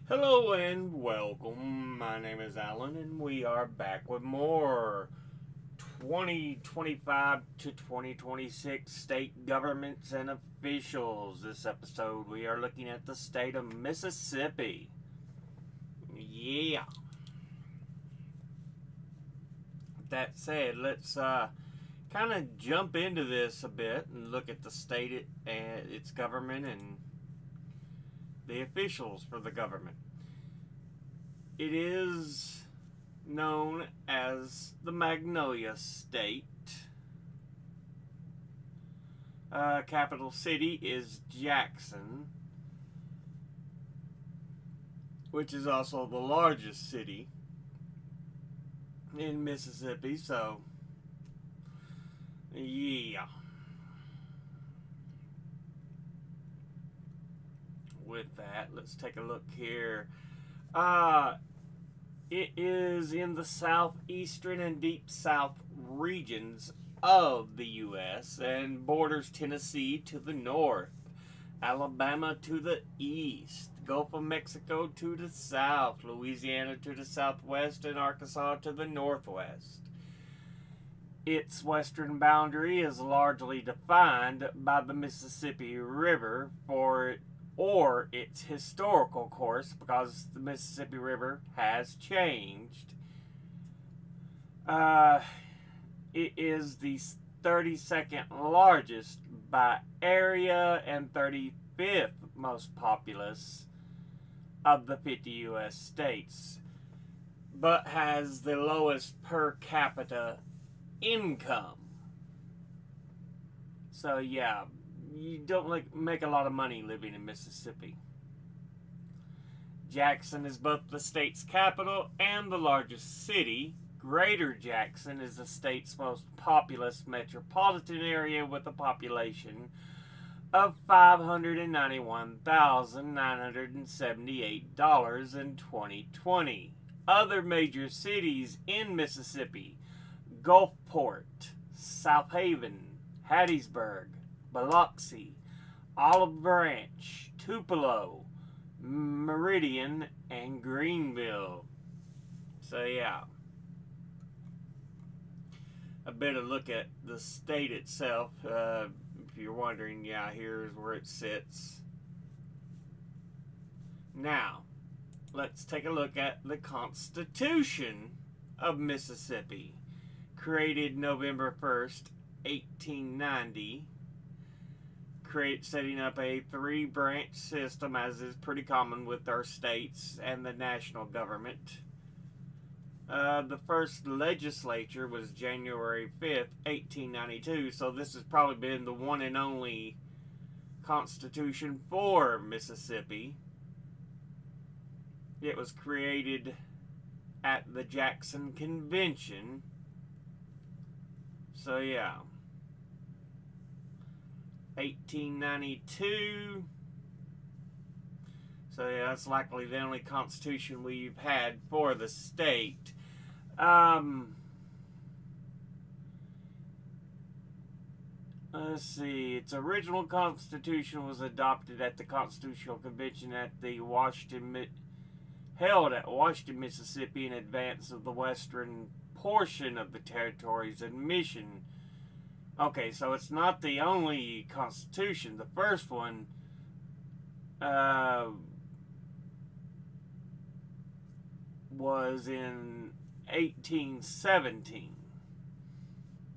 Hello and welcome. My name is Alan, and we are back with more 2025 to 2026 state governments and officials. This episode, we are looking at the state of Mississippi. Yeah. That said, let's kind of jump into this a bit and look at the state and its government and the officials for the government. It is known as the Magnolia State. Capital city is Jackson, which is also the largest city in Mississippi. So, yeah. With that, let's take a look here. It is in the southeastern and deep south regions of the U.S. and borders Tennessee to the north, Alabama to the east, Gulf of Mexico to the south, Louisiana to the southwest, and Arkansas to the northwest. Its western boundary is largely defined by the Mississippi River or its historical course, because the Mississippi River has changed. It is the 32nd largest by area and 35th most populous of the 50 U.S. states, but has the lowest per capita income. So, yeah, you don't make a lot of money living in Mississippi. Jackson is both the state's capital and the largest city. Greater Jackson is the state's most populous metropolitan area with a population of $591,978 in 2020. Other major cities in Mississippi: Gulfport, South Haven, Hattiesburg, Biloxi, Olive Branch, Tupelo, Meridian, and Greenville. So, yeah. A bit of look at the state itself. If you're wondering, yeah, here's where it sits. Now, let's take a look at the Constitution of Mississippi. Created November 1st, 1890. Setting up a three-branch system, as is pretty common with our states and the national government. The first legislature was January 5th, 1892, so this has probably been the one and only constitution for Mississippi. It was created at the Jackson Convention. So, yeah. 1892. So, yeah, that's likely the only constitution we've had for the state. Let's see. Its original constitution was adopted at the Constitutional Convention held at Washington, Mississippi, in advance of the western portion of the territory's admission. Okay, so it's not the only constitution. The first one was in 1817.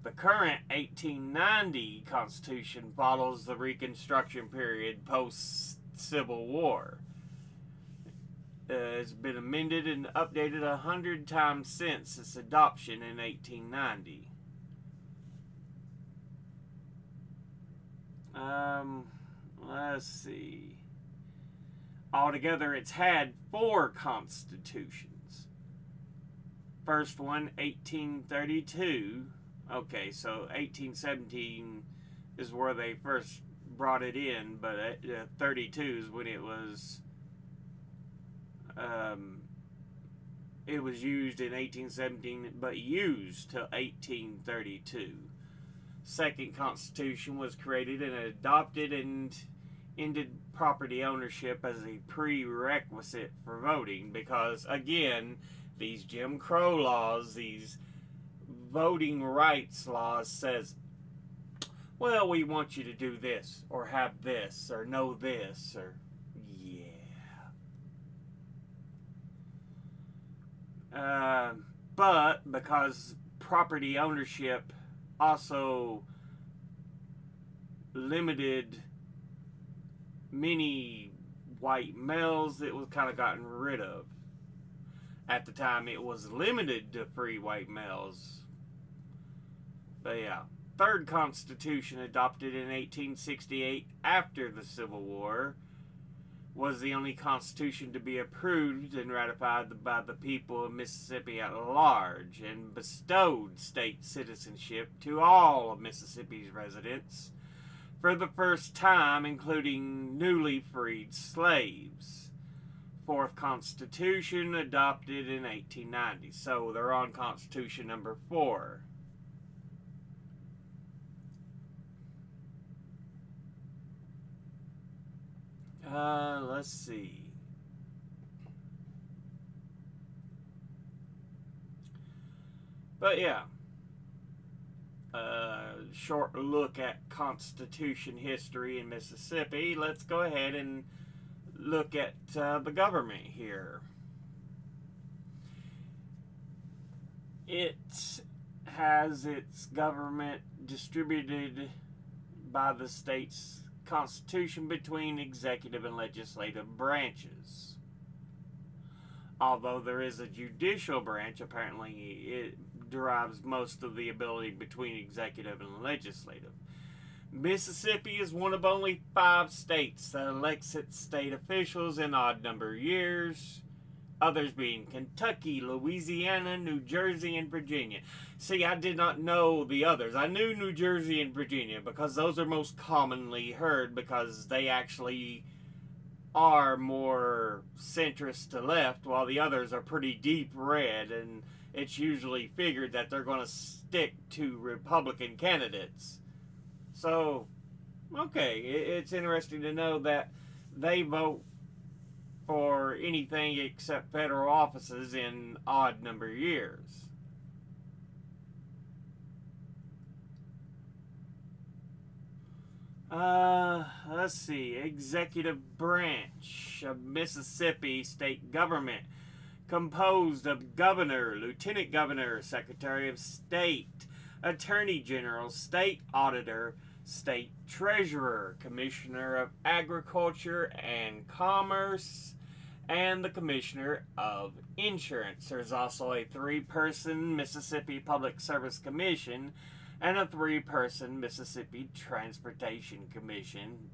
The current 1890 Constitution follows the Reconstruction period post-Civil War. It's been amended and updated 100 times since its adoption in 1890. Let's see. Altogether, it's had 4 constitutions. First one, 1832. Okay, so 1817 is where they first brought it in, but 32 is when it was used in 1817, but used till 1832. Second Constitution was created and adopted and ended property ownership as a prerequisite for voting because, again, these Jim Crow laws, these voting rights laws says, well, we want you to do this or have this or know this or but because property ownership also limited many white males, it was kind of gotten rid of. At the time, it was limited to free white males. But yeah, third Constitution adopted in 1868 after the Civil War was the only constitution to be approved and ratified by the people of Mississippi at large and bestowed state citizenship to all of Mississippi's residents for the first time, including newly freed slaves. Fourth Constitution adopted in 1890. So they're on Constitution number 4. Let's see. But yeah, short look at Constitution history in Mississippi. Let's go ahead and look at the government here. It has its government distributed by the state's constitution between executive and legislative branches. Although there is a judicial branch, apparently it derives most of the ability between executive and legislative. Mississippi is one of only 5 states that elects its state officials in odd number years, others being Kentucky, Louisiana, New Jersey, and Virginia. See, I did not know the others. I knew New Jersey and Virginia because those are most commonly heard because they actually are more centrist to left, while the others are pretty deep red, and it's usually figured that they're going to stick to Republican candidates. So, okay, it's interesting to know that they vote for anything except federal offices in odd number years. Let's see. Executive branch of Mississippi state government composed of governor, lieutenant governor, secretary of state, attorney general, state auditor, state treasurer, commissioner of agriculture and commerce, and the commissioner of insurance. There's also a 3-person Mississippi Public Service Commission and a 3-person Mississippi Transportation Commission.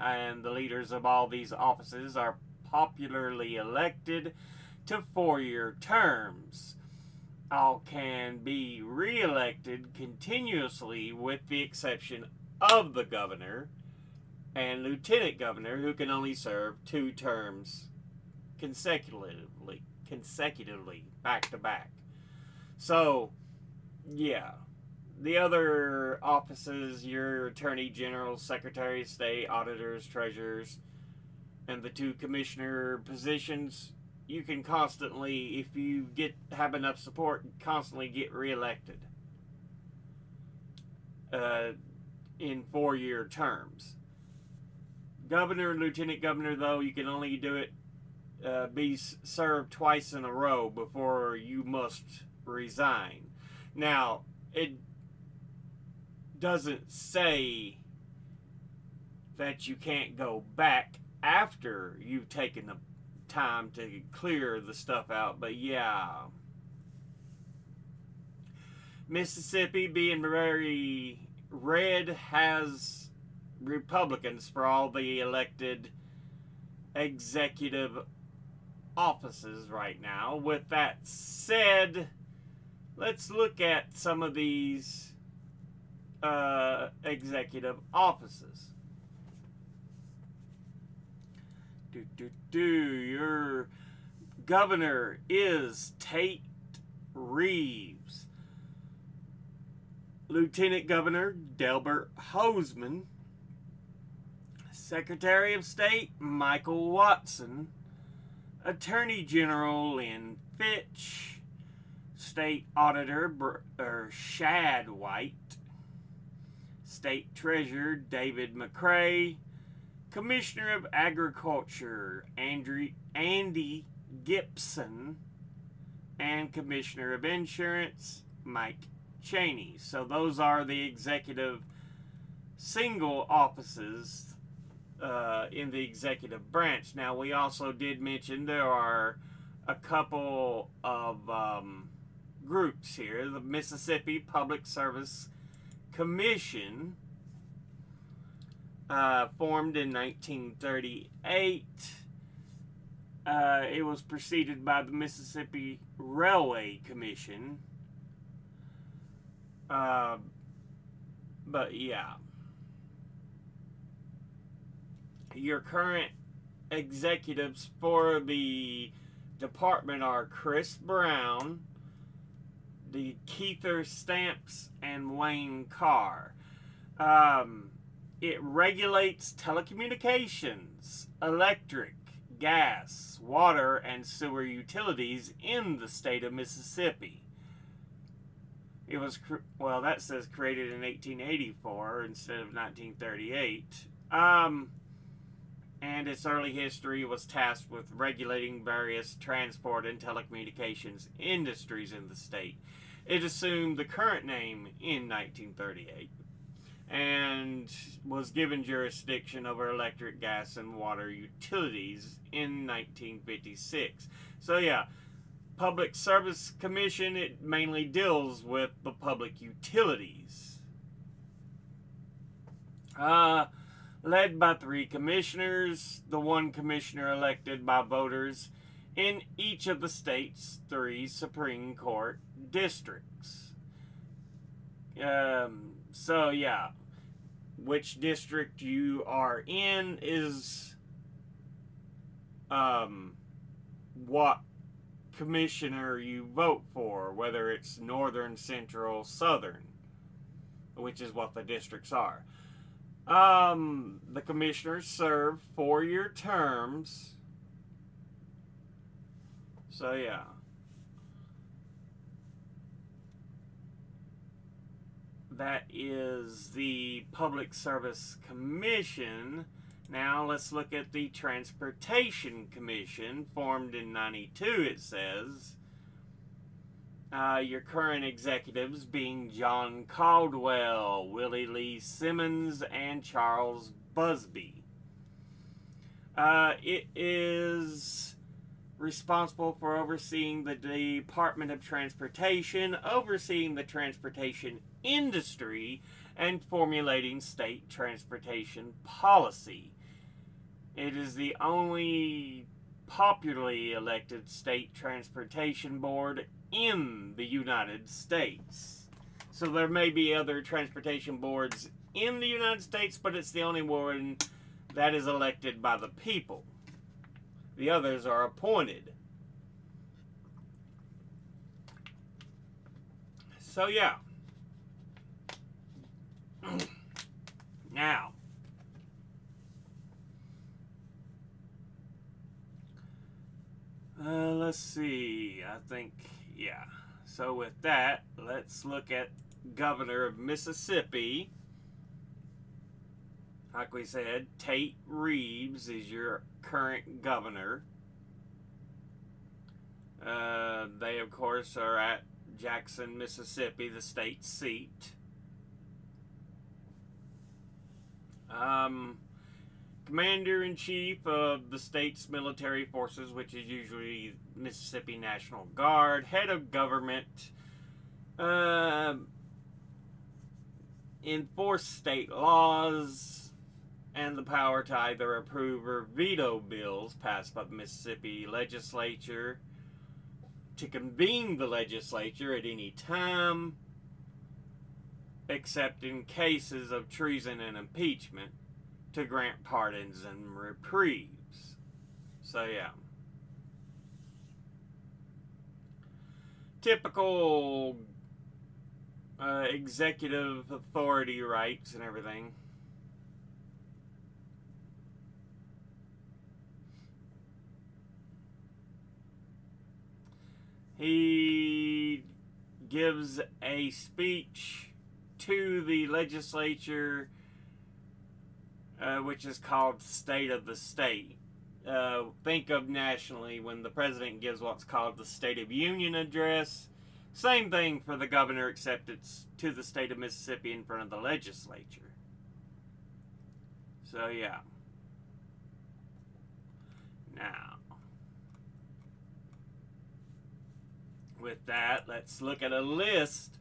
And the leaders of all these offices are popularly elected to 4-year terms. All can be re-elected continuously with the exception of the governor and lieutenant governor, who can only serve 2 terms consecutively, back to back. So, yeah. The other offices, your attorney general, secretary of state, auditors, treasurers, and the 2 commissioner positions, you can constantly, if you have enough support, constantly get reelected in 4-year terms. Governor and lieutenant governor, though, you can only do it, be served twice in a row before you must resign. Now, it doesn't say that you can't go back after you've taken the time to clear the stuff out, but yeah. Mississippi, being very red, has Republicans for all the elected executive offices right now. With that said, let's look at some of these executive offices. Your governor is Tate Reeves. Lieutenant Governor Delbert Hosemann. Secretary of State Michael Watson, Attorney General Lynn Fitch, State Auditor Shad White, State Treasurer David McCray, Commissioner of Agriculture Andy Gibson, and Commissioner of Insurance Mike Cheney. So those are the executive single offices in the executive branch. Now, we also did mention there are a couple of groups here. The Mississippi Public Service Commission, formed in 1938. It was preceded by the Mississippi Railway Commission. But yeah. Your current executives for the department are Chris Brown, the Keither Stamps, and Wayne Carr. It regulates telecommunications, electric, gas, water, and sewer utilities in the state of Mississippi. It was, well, that says created in 1884 instead of 1938. And its early history was tasked with regulating various transport and telecommunications industries in the state. It assumed the current name in 1938 and was given jurisdiction over electric, gas, and water utilities in 1956. So yeah, Public Service Commission, it mainly deals with the public utilities. Led by 3 commissioners, the 1 commissioner elected by voters in each of the state's 3 Supreme Court districts. So yeah, which district you are in is what commissioner you vote for, whether it's northern, central, southern, which is what the districts are. The commissioners serve 4-year terms. So yeah. That is the Public Service Commission. Now let's look at the Transportation Commission, formed in 92, it says. Your current executives being John Caldwell, Willie Lee Simmons, and Charles Busby. It is responsible for overseeing the Department of Transportation, overseeing the transportation industry, and formulating state transportation policy. It is the only popularly elected state transportation board in the United States. So there may be other transportation boards in the United States, but it's the only one that is elected by the people. The others are appointed. So yeah. Now, let's see. I think, yeah. So with that, let's look at Governor of Mississippi. Like we said, Tate Reeves is your current governor. They, of course, are at Jackson, Mississippi, the state seat. Commander-in-Chief of the state's military forces, which is usually Mississippi National Guard. Head of government. Enforce state laws. And the power to either approve or veto bills passed by the Mississippi legislature. To convene the legislature at any time, except in cases of treason and impeachment, to grant pardons and reprieves. So yeah. Typical executive authority rights and everything. he gives a speech to the legislature, which is called State of the State. Think of nationally when the president gives what's called the State of Union address. Same thing for the governor, except it's to the state of Mississippi in front of the legislature. So, yeah. Now, with that, let's look at a list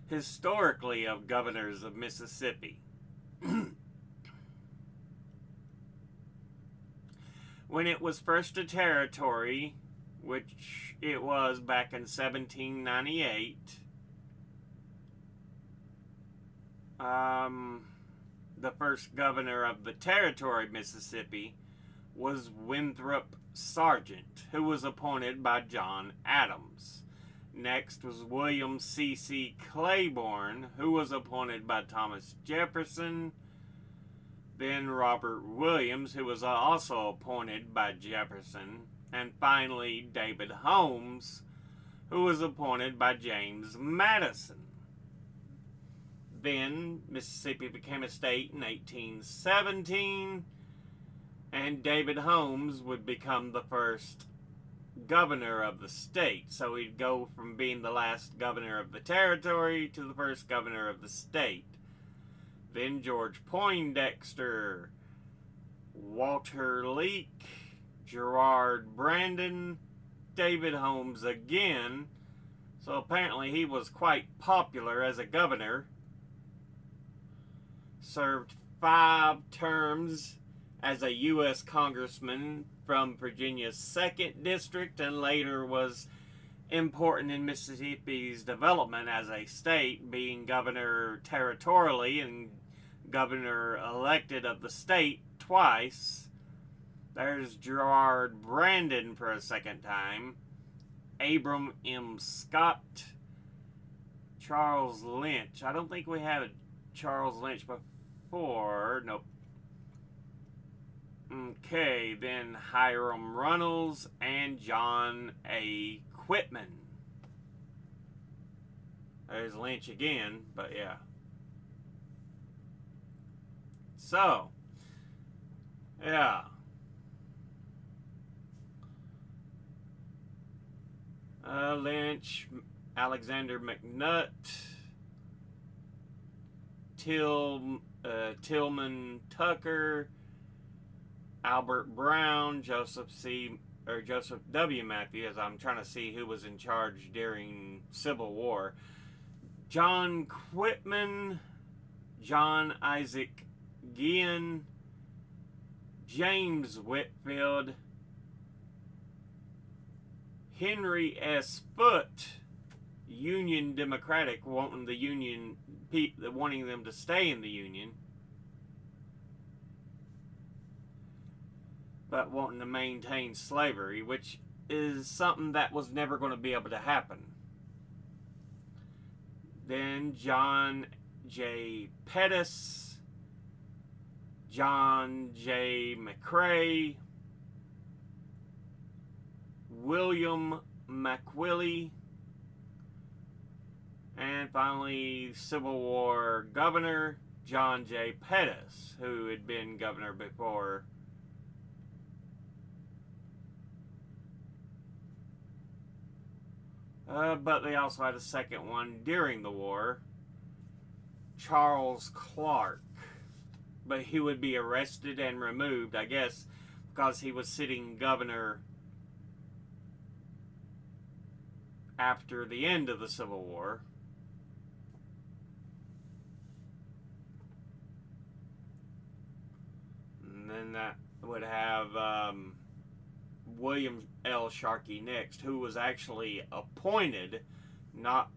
historically of governors of Mississippi. When it was first a territory, which it was back in 1798, the first governor of the territory of Mississippi was Winthrop Sargent, who was appointed by John Adams. Next was William C.C. Claiborne, who was appointed by Thomas Jefferson. Then Robert Williams, who was also appointed by Jefferson. And finally, David Holmes, who was appointed by James Madison. Then, Mississippi became a state in 1817, and David Holmes would become the first governor of the state. So he'd go from being the last governor of the territory to the first governor of the state. Then George Poindexter, Walter Leake, Gerard Brandon, David Holmes again. So apparently he was quite popular as a governor. Served 5 terms as a U.S. congressman from Virginia's 2nd District, and later was important in Mississippi's development as a state, being governor territorially and governor elected of the state twice. There's Gerard Brandon for a 2nd time. Abram M. Scott. Charles Lynch. I don't think we had a Charles Lynch before. Nope. Okay, then Hiram Runnels and John A. Quitman. There's Lynch again, but yeah. So, yeah. Lynch, Alexander McNutt, Tillman Tucker, Albert Brown, Joseph W. Matthews. I'm trying to see who was in charge during Civil War. John Quitman, John Isaac Guillen, James Whitfield, Henry S. Foote, Union Democratic, wanting them to stay in the Union, but wanting to maintain slavery, which is something that was never going to be able to happen. Then John J. Pettus, John J. McCrae, William McWillie, and finally Civil War governor John J. Pettus, who had been governor before. But they also had a second one during the war, Charles Clark. But he would be arrested and removed, I guess, because he was sitting governor after the end of the Civil War. And then that would have William L. Sharkey next, who was actually appointed, not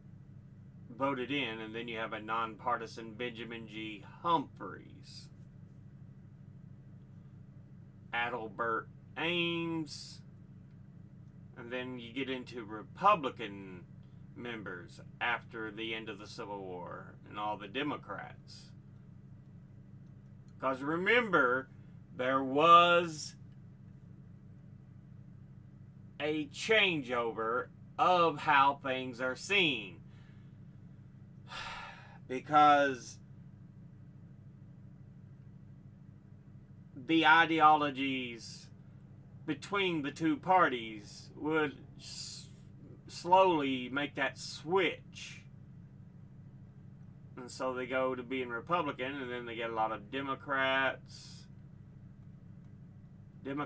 voted in. And then you have a nonpartisan Benjamin G. Humphreys, Adelbert Ames, and then you get into Republican members after the end of the Civil War and all the Democrats. Because remember, there was a changeover of how things are seen. Because the ideologies between the two parties would slowly make that switch. And so they go to being Republican, and then they get a lot of Democrats, and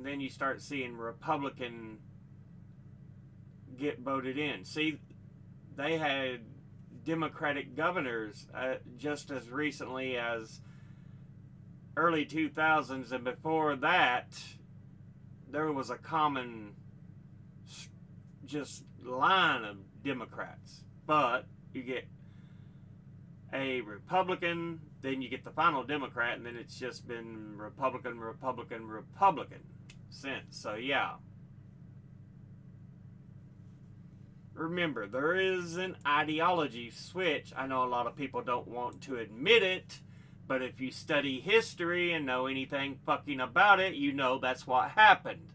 then you start seeing Republican get voted in. See, they had Democratic governors just as recently as early 2000s, and before that there was a common just line of Democrats. But you get a Republican, then you get the final Democrat, and then it's just been Republican since. So yeah. Remember, there is an ideology switch. I know a lot of people don't want to admit it, but if you study history and know anything fucking about it, you know that's what happened.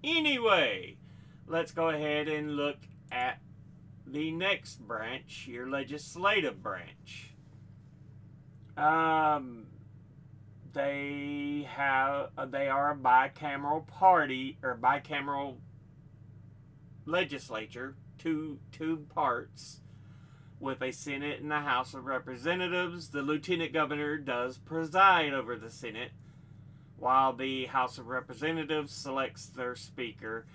Anyway, let's go ahead and look at the next branch, your legislative branch. They are a bicameral party, or bicameral legislature, two parts, with a Senate and a House of Representatives. The Lieutenant Governor does preside over the Senate, while the House of Representatives selects their Speaker.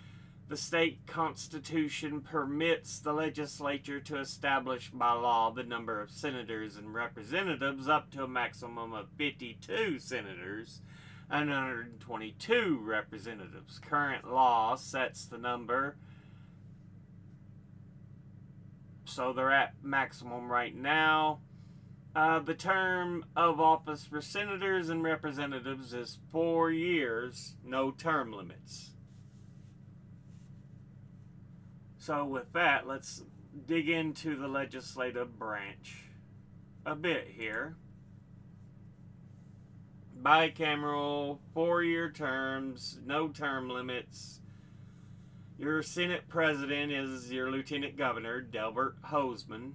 The state constitution permits the legislature to establish by law the number of senators and representatives up to a maximum of 52 senators and 122 representatives. Current law sets the number, so they're at maximum right now. The term of office for senators and representatives is 4 years, no term limits. So with that, let's dig into the legislative branch a bit here. Bicameral, 4-year terms, no term limits. Your Senate President is your Lieutenant Governor, Delbert Hosemann.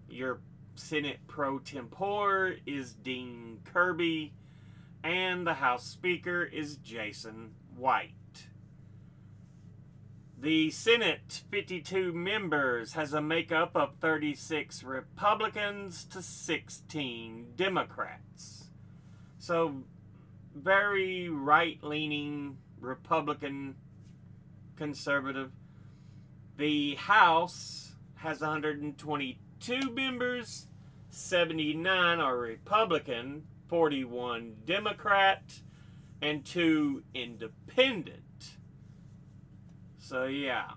Your Senate Pro Tempore is Dean Kirby. And the House Speaker is Jason White. The Senate, 52 members, has a makeup of 36 Republicans to 16 Democrats. So, very right-leaning Republican conservative. The House has 122 members, 79 are Republican, 41 Democrat, and 2 independent. So yeah.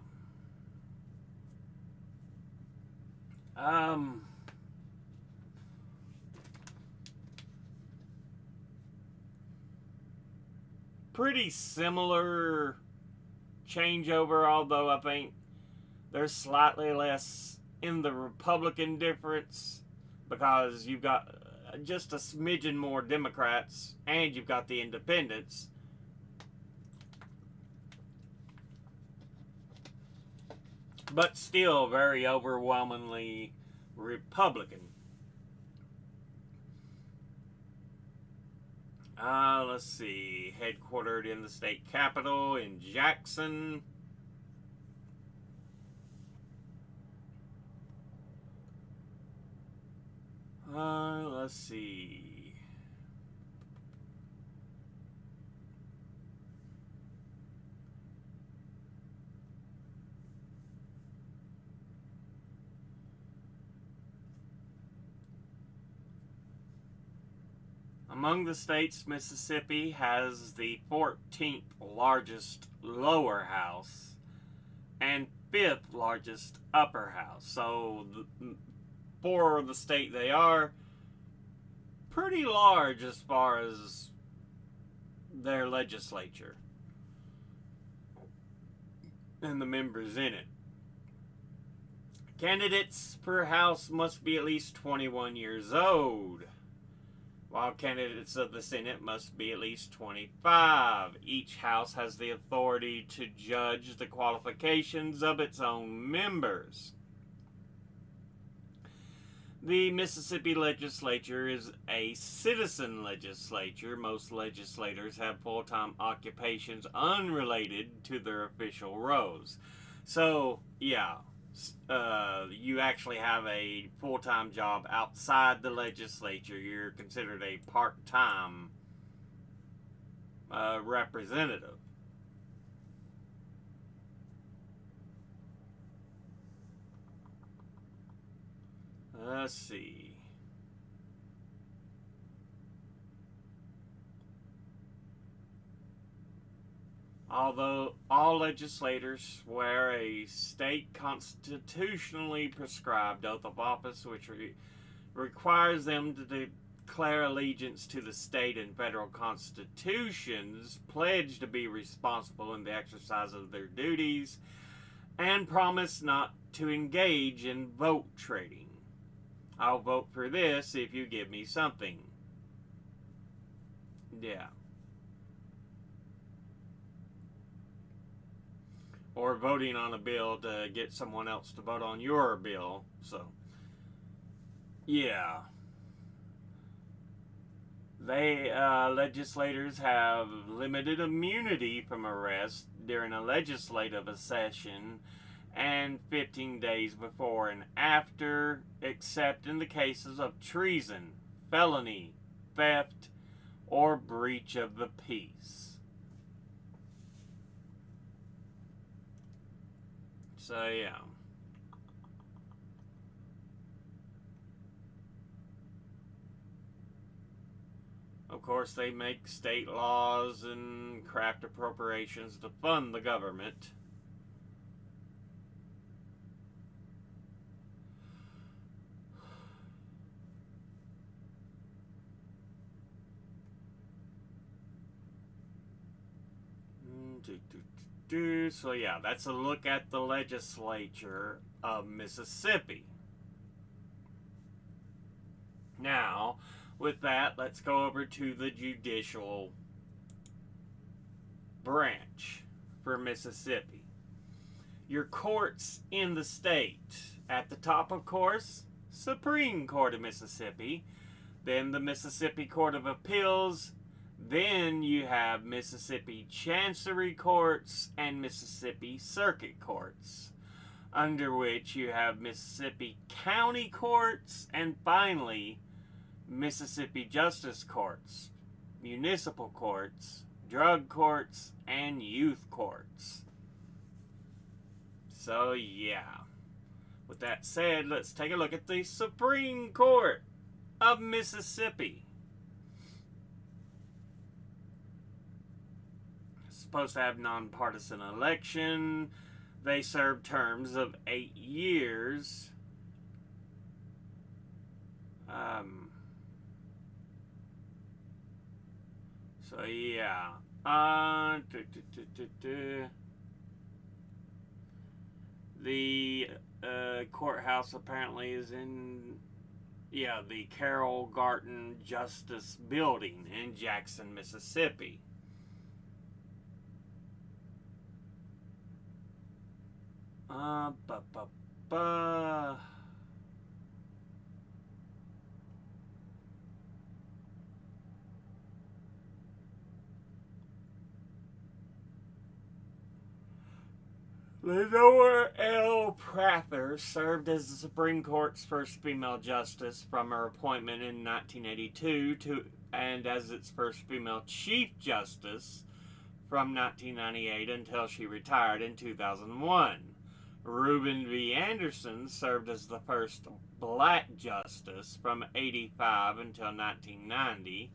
Pretty similar changeover, although I think there's slightly less in the Republican difference, because you've got just a smidgen more Democrats and you've got the independents. But still very overwhelmingly Republican. Let's see. Headquartered in the state capitol in Jackson. Let's see. Among the states, Mississippi has the 14th largest lower house and 5th largest upper house. So, for the state, they are pretty large as far as their legislature and the members in it. Candidates per house must be at least 21 years old. while candidates of the Senate must be at least 25. Each house has the authority to judge the qualifications of its own members. The Mississippi legislature is a citizen legislature. Most legislators have full-time occupations unrelated to their official roles. So, yeah, you actually have a full-time job outside the legislature. You're considered a part-time representative. Let's see. Although all legislators swear a state constitutionally prescribed oath of office, which requires them to declare allegiance to the state and federal constitutions, pledge to be responsible in the exercise of their duties, and promise not to engage in vote trading. I'll vote for this if you give me something. Yeah. Or voting on a bill to get someone else to vote on your bill. So, yeah. Legislators have limited immunity from arrest during a legislative session and 15 days before and after, except in the cases of treason, felony, theft, or breach of the peace. So, yeah. Of course, they make state laws and craft appropriations to fund the government. So yeah, that's a look at the legislature of Mississippi. Now, with that, let's go over to the judicial branch for Mississippi. Your courts in the state. At the top, of course, Supreme Court of Mississippi, then the Mississippi Court of Appeals, then you have Mississippi Chancery Courts and Mississippi Circuit Courts, under which you have Mississippi County Courts, and finally, Mississippi Justice Courts, Municipal Courts, Drug Courts, and Youth Courts. So, yeah. With that said, let's take a look at the Supreme Court of Mississippi. Supposed to have nonpartisan election. They serve terms of 8 years. So yeah. The courthouse apparently is in the Carroll Garton Justice Building in Jackson, Mississippi. Lenore L. Prather served as the Supreme Court's first female justice from her appointment in 1982 and as its first female Chief Justice from 1998 until she retired in 2001. Reuben V. Anderson served as the first black justice from 85 until 1990.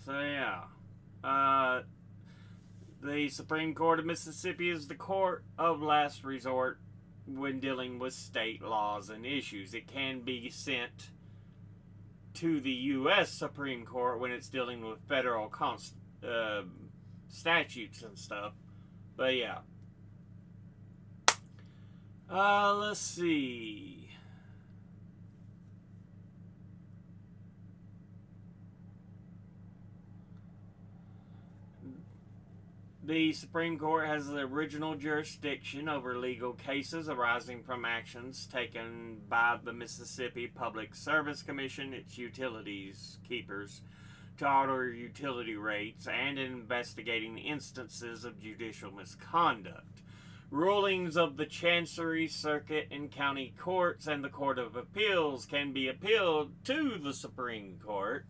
So yeah. The Supreme Court of Mississippi is the court of last resort when dealing with state laws and issues. It can be sent to the U.S. Supreme Court when it's dealing with federal statutes and stuff. But yeah. Let's see. The Supreme Court has the original jurisdiction over legal cases arising from actions taken by the Mississippi Public Service Commission, its utilities keepers, to alter utility rates, and in investigating instances of judicial misconduct. Rulings of the Chancery, Circuit, and County Courts and the Court of Appeals can be appealed to the Supreme Court.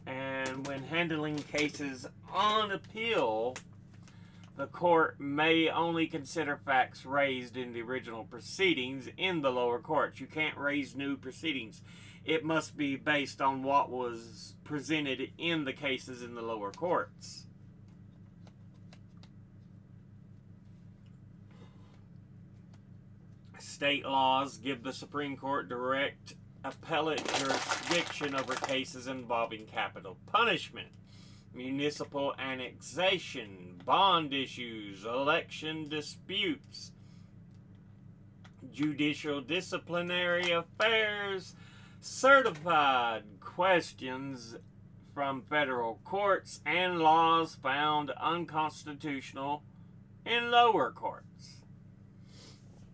And when handling cases on appeal, the court may only consider facts raised in the original proceedings in the lower courts. You can't raise new proceedings. It must be based on what was presented in the cases in the lower courts. State laws give the Supreme Court direct appellate jurisdiction over cases involving capital punishment, municipal annexation, bond issues, election disputes, judicial disciplinary affairs, certified questions from federal courts, and laws found unconstitutional in lower courts.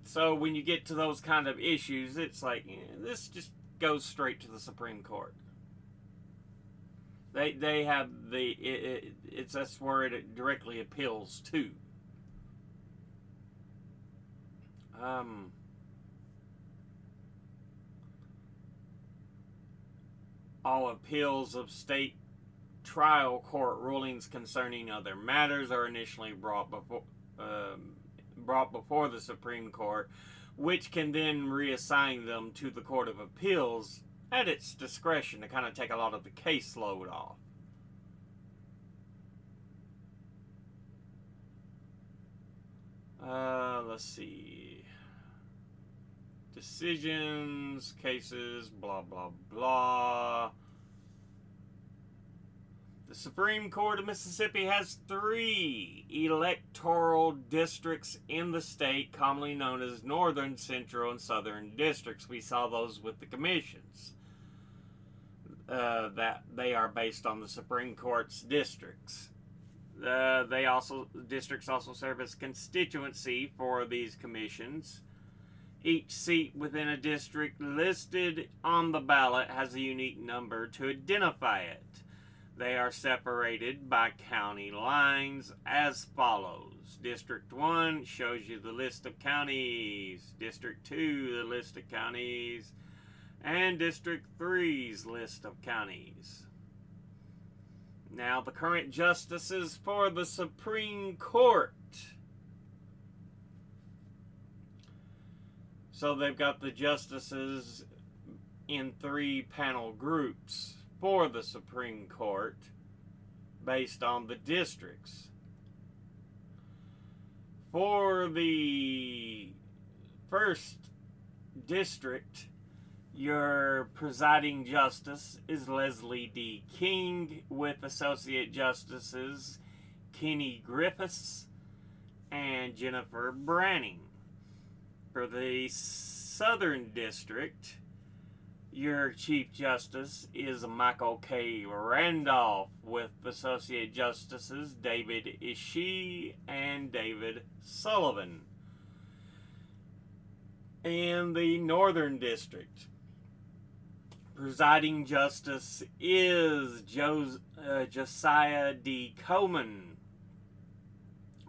So when you get to those kind of issues, it's like, this just goes straight to the Supreme Court. They have that's where it directly appeals to. All appeals of state trial court rulings concerning other matters are initially brought before the Supreme Court, which can then reassign them to the Court of Appeals at its discretion to kind of take a lot of the caseload off. Let's see. Decisions, cases, blah, blah, blah. The Supreme Court of Mississippi has 3 electoral districts in the state, commonly known as Northern, Central, and Southern districts. We saw those with the commissions. That they are based on the Supreme Court's districts. Districts also serve as constituency for these commissions. Each seat within a district listed on the ballot has a unique number to identify it. They are separated by county lines as follows. District 1 shows you the list of counties. District 2, the list of counties. And District 3's list of counties. Now, the current justices for the Supreme Court. So they've got the justices in 3 panel groups for the Supreme Court based on the districts. For the first district, your presiding justice is Leslie D. King, with associate justices Kenny Griffiths and Jennifer Branning. For the southern district, your Chief Justice is Michael K. Randolph, with Associate Justices David Ishii and David Sullivan. In the Northern District, presiding justice is Josiah D. Coleman,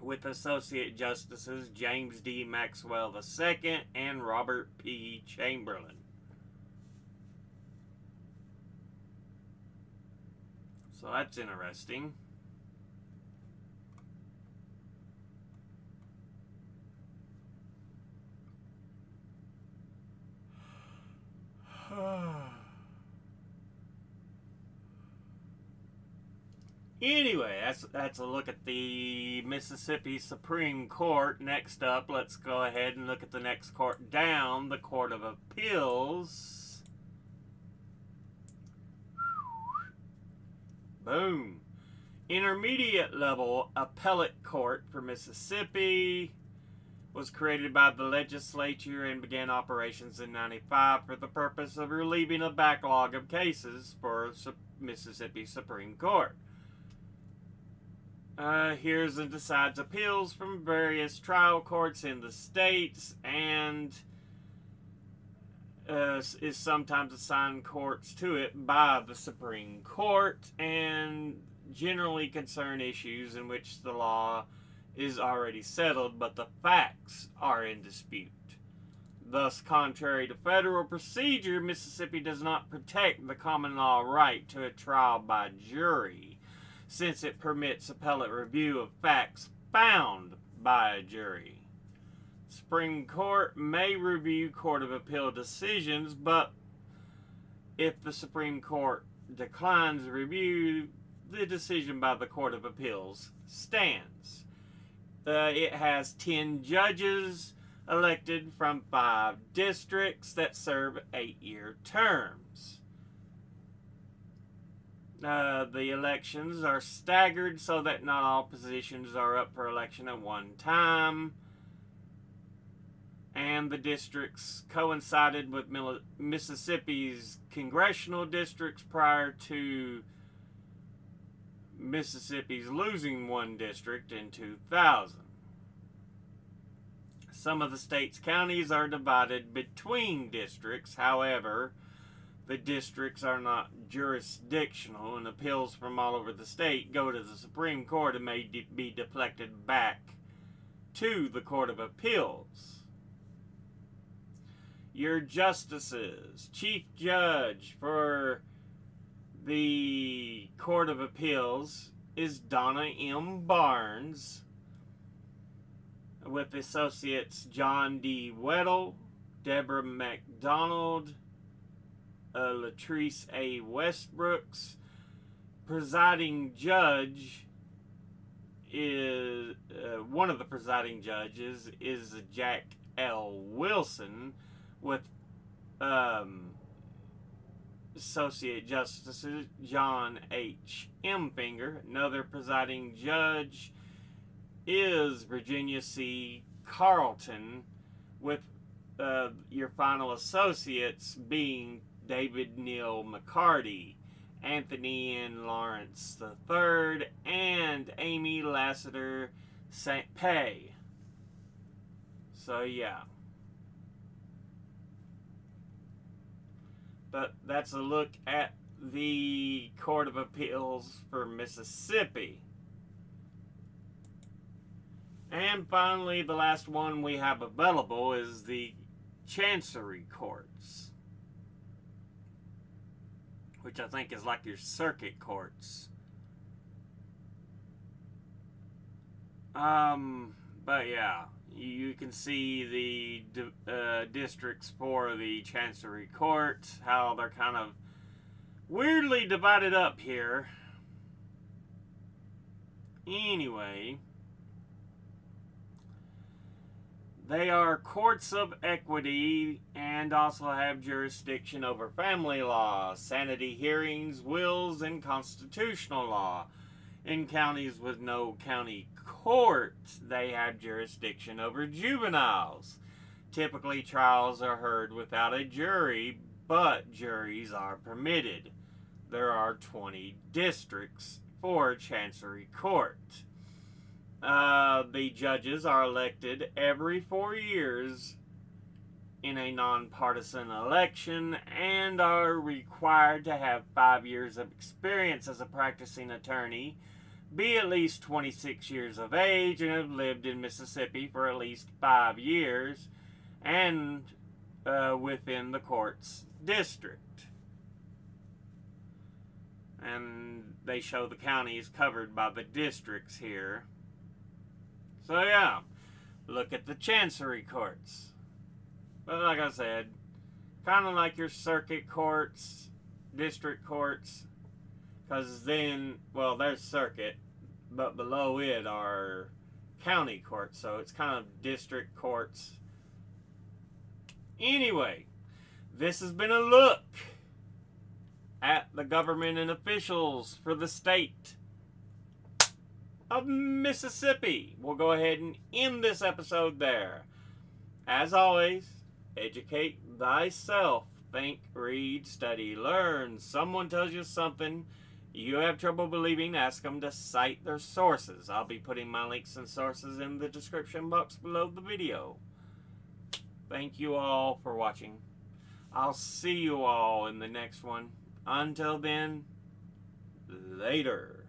with Associate Justices James D. Maxwell II and Robert P. Chamberlain. So that's interesting. Anyway, that's a look at the Mississippi Supreme Court. Next up, let's go ahead and look at the next court down, the Court of Appeals. Boom. Intermediate level appellate court for Mississippi was created by the legislature and began operations in '95 for the purpose of relieving a backlog of cases for Mississippi Supreme Court. hears and decides appeals from various trial courts in the states, and is sometimes assigned courts to it by the Supreme Court, and generally concern issues in which the law is already settled but the facts are in dispute. Thus, contrary to federal procedure, Mississippi does not protect the common law right to a trial by jury, since it permits appellate review of facts found by a jury. Supreme Court may review Court of Appeal decisions, but if the Supreme Court declines review, the decision by the Court of Appeals stands. It has 10 judges elected from 5 districts that serve 8-year terms. The elections are staggered so that not all positions are up for election at one time. And the districts coincided with Mississippi's congressional districts prior to Mississippi's losing one district in 2000. Some of the state's counties are divided between districts. However, the districts are not jurisdictional, and appeals from all over the state go to the Supreme Court and may be deflected back to the Court of Appeals. Your justices: Chief Judge for the Court of Appeals is Donna M. Barnes, with associates John D. Weddle, Deborah McDonald, Latrice A. Westbrooks. Presiding judge is one of the presiding judges is Jack L. Wilson, with Associate Justices John H. Emfinger. Another presiding judge is Virginia C. Carlton, with your final associates being David Neal McCarty, Anthony N. Lawrence III, and Amy Lassiter St. Pay. So, yeah. But that's a look at the Court of Appeals for Mississippi. And finally, the last one we have available is the Chancery Courts, which I think is like your circuit courts. But yeah, you can see the districts for the Chancery Court, how they're kind of weirdly divided up here. Anyway, they are courts of equity and also have jurisdiction over family law, sanity hearings, wills, and constitutional law. In counties with no county court, they have jurisdiction over juveniles. Typically, trials are heard without a jury, but juries are permitted. There are 20 districts for Chancery Court. The judges are elected every 4 years in a nonpartisan election and are required to have 5 years of experience as a practicing attorney, be at least 26 years of age, and have lived in Mississippi for at least 5 years, and within the court's district. And they show the counties covered by the districts here. So yeah, look at the Chancery Courts. But like I said, kind of like your circuit courts, district courts, because then, well, there's circuit, but below it are county courts, so it's kind of district courts. Anyway, this has been a look at the government and officials for the state of Mississippi. We'll go ahead and end this episode there. As always, educate thyself. Think, read, study, learn. Someone tells you something You have trouble believing, ask them to cite their sources. I'll be putting my links and sources in the description box below the video. Thank you all for watching. I'll see you all in the next one. Until then, later.